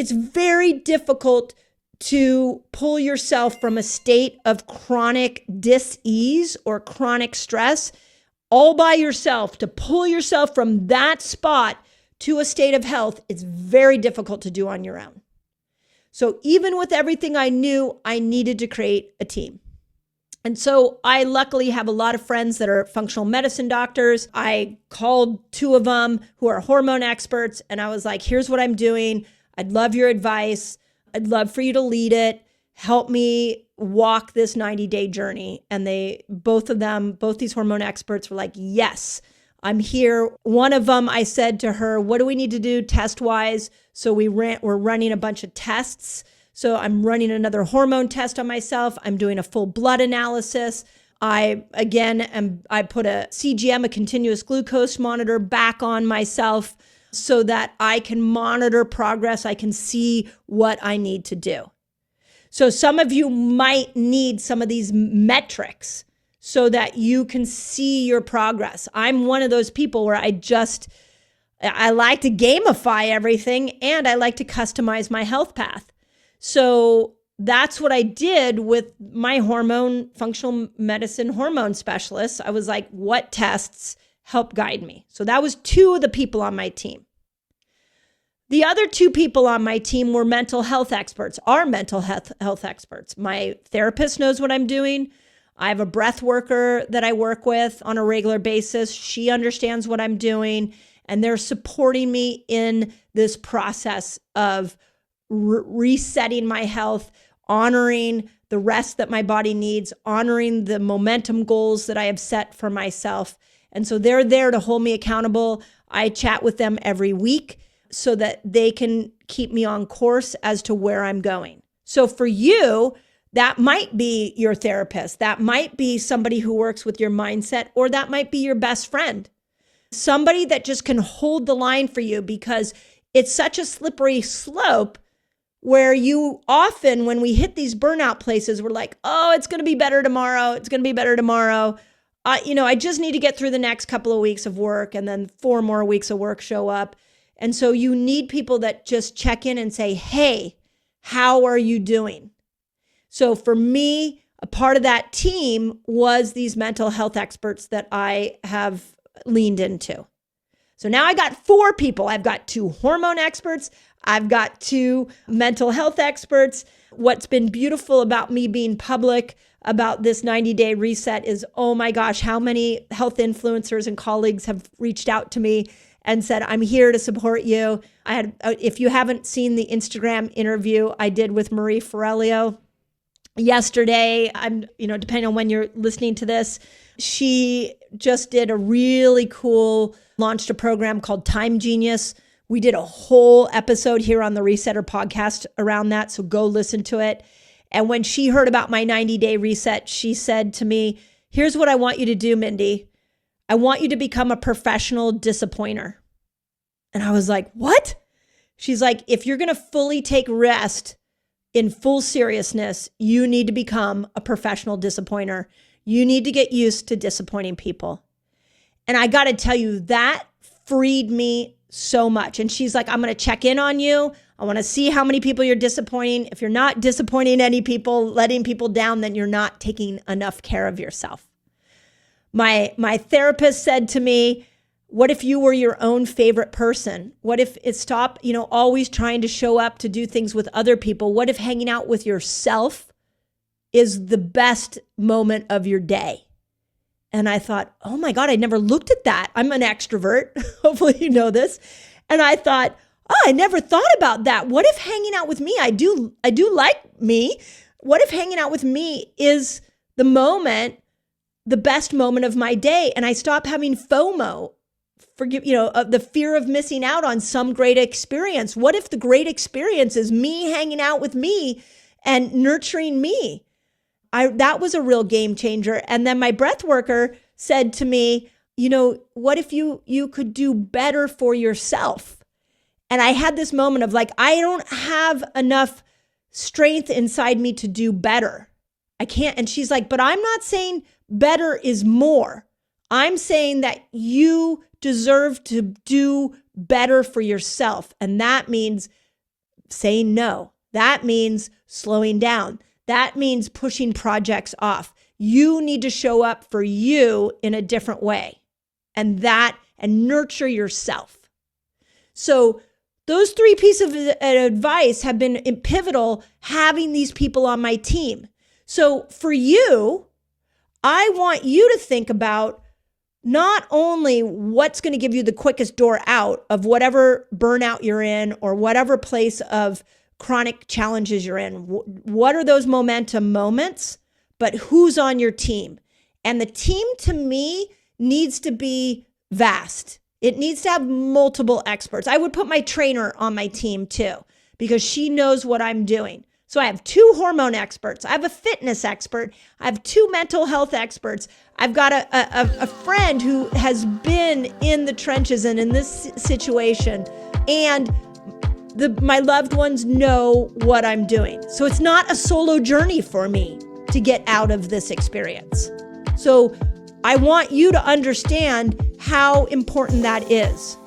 It's very difficult to pull yourself from a state of chronic dis-ease or chronic stress all by yourself, to pull yourself from that spot to a state of health. It's very difficult to do on your own. So even with everything I knew, I needed to create a team. And so I luckily have a lot of friends that are functional medicine doctors. I called 2 of them who are hormone experts, and I was like, here's what I'm doing. I'd love your advice. I'd love for you to lead it. Help me walk this 90-day journey. And both these hormone experts were like, yes, I'm here. One of them, I said to her, what do we need to do test-wise? So we're running a bunch of tests. So I'm running another hormone test on myself. I'm doing a full blood analysis. I put a CGM, a continuous glucose monitor, back on myself so that I can monitor progress. I can see what I need to do. So some of you might need some of these metrics so that you can see your progress. I'm one of those people where I like to gamify everything, and I like to customize my health path. So that's what I did with my functional medicine hormone specialist. I was like, what tests help guide me? So that was 2 of the people on my team. The other 2 people on my team were mental health experts, are mental health experts. My therapist knows what I'm doing. I have a breath worker that I work with on a regular basis. She understands what I'm doing, and they're supporting me in this process of resetting my health, honoring the rest that my body needs, honoring the momentum goals that I have set for myself. And so they're there to hold me accountable. I chat with them every week so that they can keep me on course as to where I'm going. So for you, that might be your therapist. That might be somebody who works with your mindset, or that might be your best friend. Somebody that just can hold the line for you, because it's such a slippery slope where you often, when we hit these burnout places, we're like, oh, it's going to be better tomorrow. It's going to be better tomorrow. I just need to get through the next couple of weeks of work, and then 4 more weeks of work show up. And so you need people that just check in and say, hey, how are you doing? So for me, a part of that team was these mental health experts that I have leaned into. So now I got 4 people. I've got 2 hormone experts. I've got 2 mental health experts. What's been beautiful about me being public about this 90-day reset is, oh my gosh, how many health influencers and colleagues have reached out to me and said, I'm here to support you. If you haven't seen the Instagram interview I did with Marie Forelio yesterday, depending on when you're listening to this, she just did launched a program called Time Genius. We did a whole episode here on the Resetter podcast around that, so go listen to it. And when she heard about my 90-day reset, she said to me, here's what I want you to do, Mindy. I want you to become a professional disappointer. And I was like, what? She's like, if you're going to fully take rest in full seriousness, you need to become a professional disappointer. You need to get used to disappointing people. And I got to tell you, that freed me so much. And she's like, I'm going to check in on you. I want to see how many people you're disappointing. If you're not disappointing any people, letting people down, then you're not taking enough care of yourself. My therapist said to me, what if you were your own favorite person? What if it stopped, always trying to show up to do things with other people? What if hanging out with yourself is the best moment of your day? And I thought, oh my God, I never looked at that. I'm an extrovert. Hopefully you know this. And I thought, oh, I never thought about that. What if hanging out with me, I do like me. What if hanging out with me is the best moment of my day? And I stop having FOMO, the fear of missing out on some great experience. What if the great experience is me hanging out with me and nurturing me? That was a real game changer. And then my breath worker said to me, what if you could do better for yourself? And I had this moment of like, I don't have enough strength inside me to do better. I can't. And she's like, but I'm not saying better is more. I'm saying that you deserve to do better for yourself. And that means saying no. That means slowing down. That means pushing projects off. You need to show up for you in a different way and nurture yourself. So those 3 pieces of advice have been pivotal having these people on my team. So for you, I want you to think about not only what's going to give you the quickest door out of whatever burnout you're in or whatever place of chronic challenges you're in. What are those momentum moments? But who's on your team? And the team to me needs to be vast. It needs to have multiple experts. I would put my trainer on my team too, because she knows what I'm doing. So I have 2 hormone experts. I have a fitness expert. I have 2 mental health experts. I've got a friend who has been in the trenches and in this situation. And my loved ones know what I'm doing. So it's not a solo journey for me to get out of this experience. So I want you to understand how important that is.